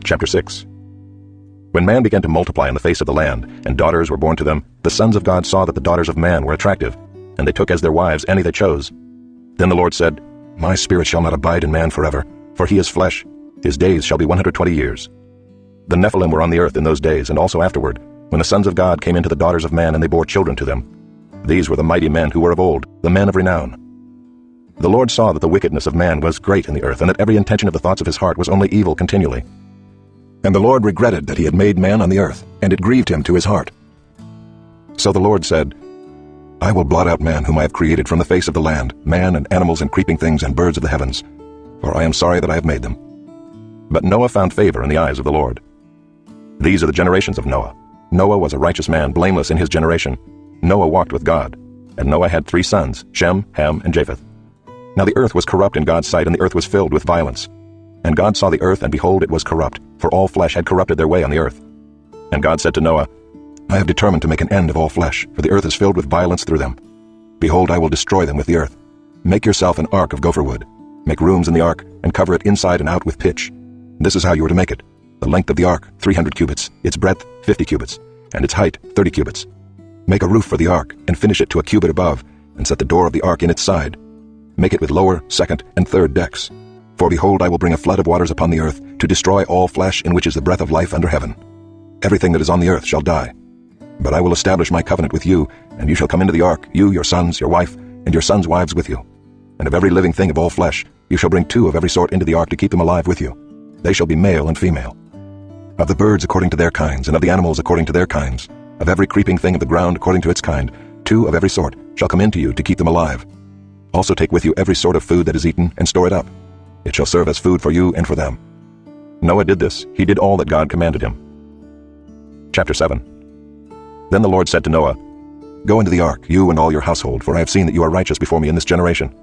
Chapter 6. When man began to multiply on the face of the land, and daughters were born to them, the sons of God saw that the daughters of man were attractive, and they took as their wives any they chose. Then the Lord said, My spirit shall not abide in man forever, for he is flesh. His days shall be 120 years. The Nephilim were on the earth in those days, and also afterward, when the sons of God came into the daughters of man, and they bore children to them. These were the mighty men who were of old, the men of renown. The Lord saw that the wickedness of man was great in the earth, and that every intention of the thoughts of his heart was only evil continually. And the Lord regretted that he had made man on the earth, and it grieved him to his heart. So the Lord said, I will blot out man whom I have created from the face of the land, man and animals and creeping things and birds of the heavens, for I am sorry that I have made them. But Noah found favor in the eyes of the Lord. These are the generations of Noah. Noah was a righteous man, blameless in his generation. Noah walked with God, and Noah had 3 sons, Shem, Ham, and Japheth. Now the earth was corrupt in God's sight, and the earth was filled with violence. And God saw the earth, and behold, it was corrupt, for all flesh had corrupted their way on the earth. And God said to Noah, I have determined to make an end of all flesh, for the earth is filled with violence through them. Behold, I will destroy them with the earth. Make yourself an ark of gopher wood. Make rooms in the ark, and cover it inside and out with pitch. This is how you are to make it. The length of the ark, 300 cubits, its breadth, 50 cubits, and its height, 30 cubits. Make a roof for the ark, and finish it to a cubit above, and set the door of the ark in its side. Make it with lower, second, and third decks. For behold, I will bring a flood of waters upon the earth, to destroy all flesh in which is the breath of life under heaven. Everything that is on the earth shall die. But I will establish my covenant with you, and you shall come into the ark, you, your sons, your wife, and your sons' wives with you. And of every living thing of all flesh, you shall bring 2 of every sort into the ark to keep them alive with you. They shall be male and female. Of the birds according to their kinds, and of the animals according to their kinds, of every creeping thing of the ground according to its kind, 2 of every sort shall come into you to keep them alive. Also take with you every sort of food that is eaten, and store it up. It shall serve as food for you and for them. Noah did this. He did all that God commanded him. Chapter 7. Then the Lord said to Noah, Go into the ark, you and all your household, for I have seen that you are righteous before me in this generation.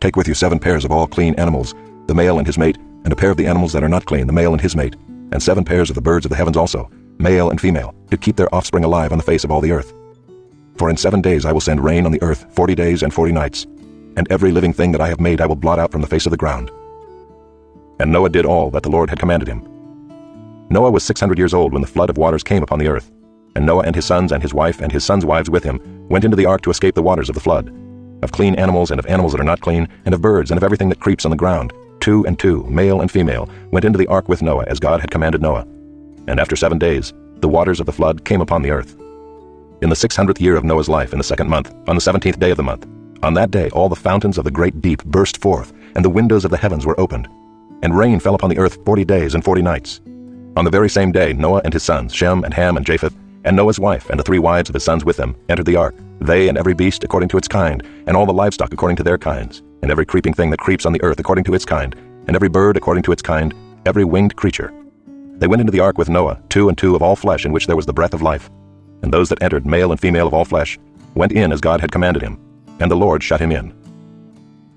Take with you 7 pairs of all clean animals, the male and his mate, and a pair of the animals that are not clean, the male and his mate, and 7 pairs of the birds of the heavens also, male and female, to keep their offspring alive on the face of all the earth. For in 7 days I will send rain on the earth 40 days and 40 nights, and every living thing that I have made I will blot out from the face of the ground. And Noah did all that the Lord had commanded him. Noah was 600 years old when the flood of waters came upon the earth, and Noah and his sons and his wife and his sons' wives with him went into the ark to escape the waters of the flood. Of clean animals and of animals that are not clean, and of birds and of everything that creeps on the ground, 2 and 2, male and female, went into the ark with Noah as God had commanded Noah. And after 7 days, the waters of the flood came upon the earth. In the 600th year of Noah's life, in the 2nd month, on the 17th day of the month, on that day all the fountains of the great deep burst forth, and the windows of the heavens were opened. And rain fell upon the earth 40 days and 40 nights. On the very same day Noah and his sons, Shem and Ham and Japheth, and Noah's wife and the 3 wives of his sons with them, entered the ark, they and every beast according to its kind, and all the livestock according to their kinds, and every creeping thing that creeps on the earth according to its kind, and every bird according to its kind, every winged creature. They went into the ark with Noah, 2 and 2 of all flesh in which there was the breath of life. And those that entered, male and female of all flesh, went in as God had commanded him, and the Lord shut him in.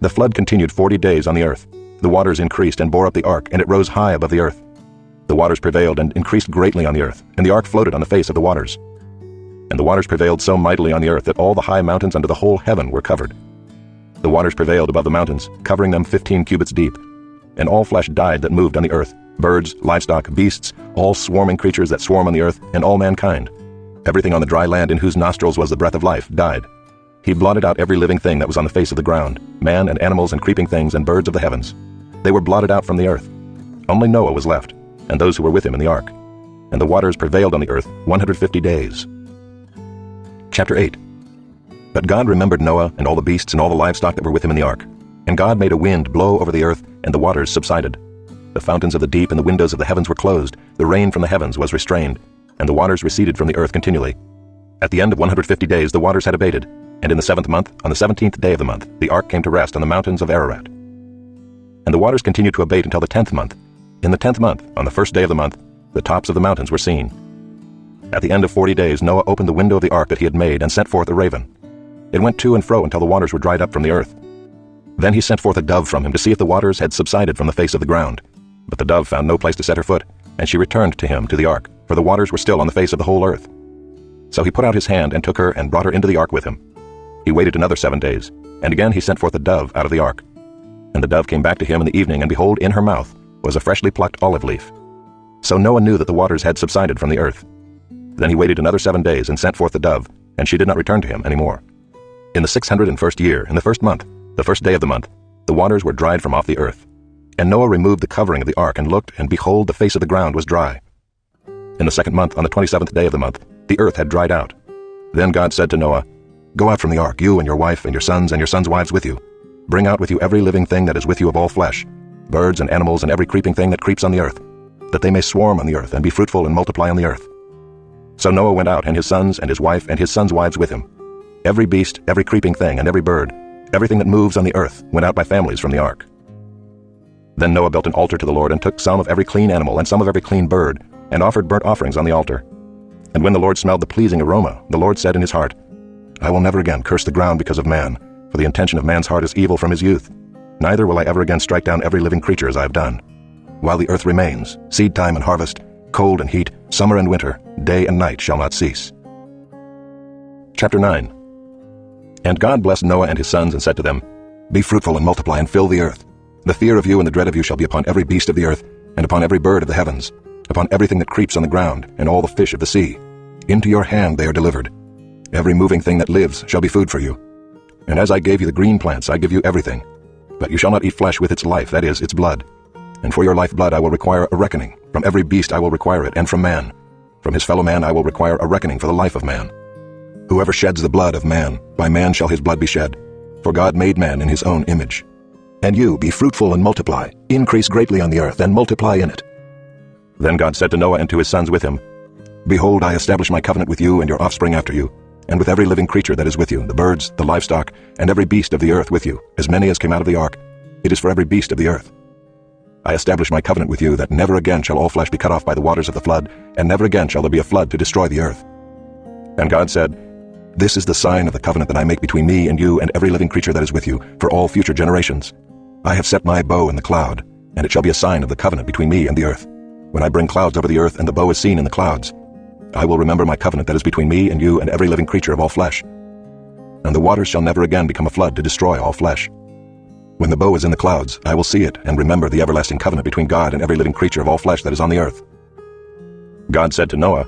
The flood continued 40 days on the earth. The waters increased and bore up the ark, and it rose high above the earth. The waters prevailed and increased greatly on the earth, and the ark floated on the face of the waters. And the waters prevailed so mightily on the earth that all the high mountains under the whole heaven were covered. The waters prevailed above the mountains, covering them 15 cubits deep. And all flesh died that moved on the earth, birds, livestock, beasts, all swarming creatures that swarm on the earth, and all mankind. Everything on the dry land in whose nostrils was the breath of life died. He blotted out every living thing that was on the face of the ground, man and animals and creeping things and birds of the heavens. They were blotted out from the earth. Only Noah was left, and those who were with him in the ark. And the waters prevailed on the earth 150 days. Chapter 8. But God remembered Noah and all the beasts and all the livestock that were with him in the ark. And God made a wind blow over the earth, and the waters subsided. The fountains of the deep and the windows of the heavens were closed, the rain from the heavens was restrained, and the waters receded from the earth continually. At the end of 150 days the waters had abated, and in the 7th month, on the 17th day of the month, the ark came to rest on the mountains of Ararat. And the waters continued to abate until the 10th month. In the 10th month, on the 1st day of the month, the tops of the mountains were seen. At the end of 40 days Noah opened the window of the ark that he had made and sent forth a raven. It went to and fro until the waters were dried up from the earth. Then he sent forth a dove from him to see if the waters had subsided from the face of the ground. But the dove found no place to set her foot, and she returned to him to the ark, for the waters were still on the face of the whole earth. So he put out his hand and took her and brought her into the ark with him. He waited another 7 days, and again he sent forth a dove out of the ark. And the dove came back to him in the evening, and behold, in her mouth was a freshly plucked olive leaf. So Noah knew that the waters had subsided from the earth. Then he waited another 7 days and sent forth the dove, and she did not return to him any more. In the 601st year, in the first month, the first day of the month, the waters were dried from off the earth. And Noah removed the covering of the ark and looked, and behold, the face of the ground was dry. In the second month, on the 27th day of the month, the earth had dried out. Then God said to Noah, Go out from the ark, you and your wife and your sons' wives with you. Bring out with you every living thing that is with you of all flesh, birds and animals and every creeping thing that creeps on the earth, that they may swarm on the earth and be fruitful and multiply on the earth. So Noah went out, and his sons and his wife and his sons' wives with him. Every beast, every creeping thing, and every bird, everything that moves on the earth, went out by families from the ark. Then Noah built an altar to the Lord, and took some of every clean animal and some of every clean bird, and offered burnt offerings on the altar. And when the Lord smelled the pleasing aroma, the Lord said in his heart, I will never again curse the ground because of man, for the intention of man's heart is evil from his youth. Neither will I ever again strike down every living creature as I have done. While the earth remains, seed time and harvest, cold and heat, summer and winter, day and night shall not cease. Chapter 9. And God blessed Noah and his sons, and said to them, Be fruitful and multiply, and fill the earth. The fear of you and the dread of you shall be upon every beast of the earth, and upon every bird of the heavens, upon everything that creeps on the ground, and all the fish of the sea. Into your hand they are delivered. Every moving thing that lives shall be food for you. And as I gave you the green plants, I give you everything. But you shall not eat flesh with its life, that is, its blood. And for your lifeblood I will require a reckoning. From every beast I will require it, and from man. From his fellow man I will require a reckoning for the life of man. Whoever sheds the blood of man, by man shall his blood be shed. For God made man in his own image. And you, be fruitful and multiply, increase greatly on the earth, and multiply in it. Then God said to Noah and to his sons with him, Behold, I establish my covenant with you and your offspring after you, and with every living creature that is with you, the birds, the livestock, and every beast of the earth with you, as many as came out of the ark. It is for every beast of the earth. I establish my covenant with you that never again shall all flesh be cut off by the waters of the flood, and never again shall there be a flood to destroy the earth. And God said, This is the sign of the covenant that I make between me and you and every living creature that is with you, for all future generations. I have set my bow in the cloud, and it shall be a sign of the covenant between me and the earth. When I bring clouds over the earth, and the bow is seen in the clouds, I will remember my covenant that is between me and you and every living creature of all flesh. And the waters shall never again become a flood to destroy all flesh. When the bow is in the clouds, I will see it, and remember the everlasting covenant between God and every living creature of all flesh that is on the earth. God said to Noah,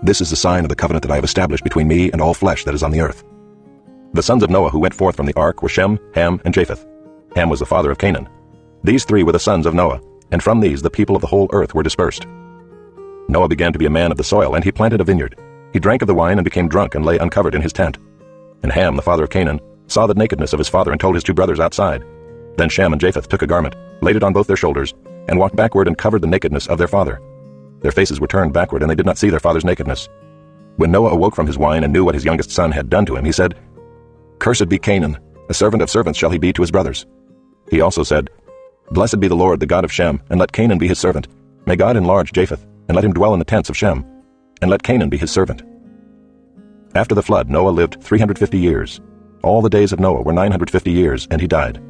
This is the sign of the covenant that I have established between me and all flesh that is on the earth. The sons of Noah who went forth from the ark were Shem, Ham, and Japheth. Ham was the father of Canaan. These three were the sons of Noah, and from these the people of the whole earth were dispersed. Noah began to be a man of the soil, and he planted a vineyard. He drank of the wine and became drunk and lay uncovered in his tent. And Ham, the father of Canaan, saw the nakedness of his father and told his two brothers outside. Then Shem and Japheth took a garment, laid it on both their shoulders, and walked backward and covered the nakedness of their father. Their faces were turned backward, and they did not see their father's nakedness. When Noah awoke from his wine and knew what his youngest son had done to him, he said, Cursed be Canaan, a servant of servants shall he be to his brothers. He also said, Blessed be the Lord, the God of Shem, and let Canaan be his servant. May God enlarge Japheth, and let him dwell in the tents of Shem, and let Canaan be his servant. After the flood, Noah lived 350 years. All the days of Noah were 950 years, and he died.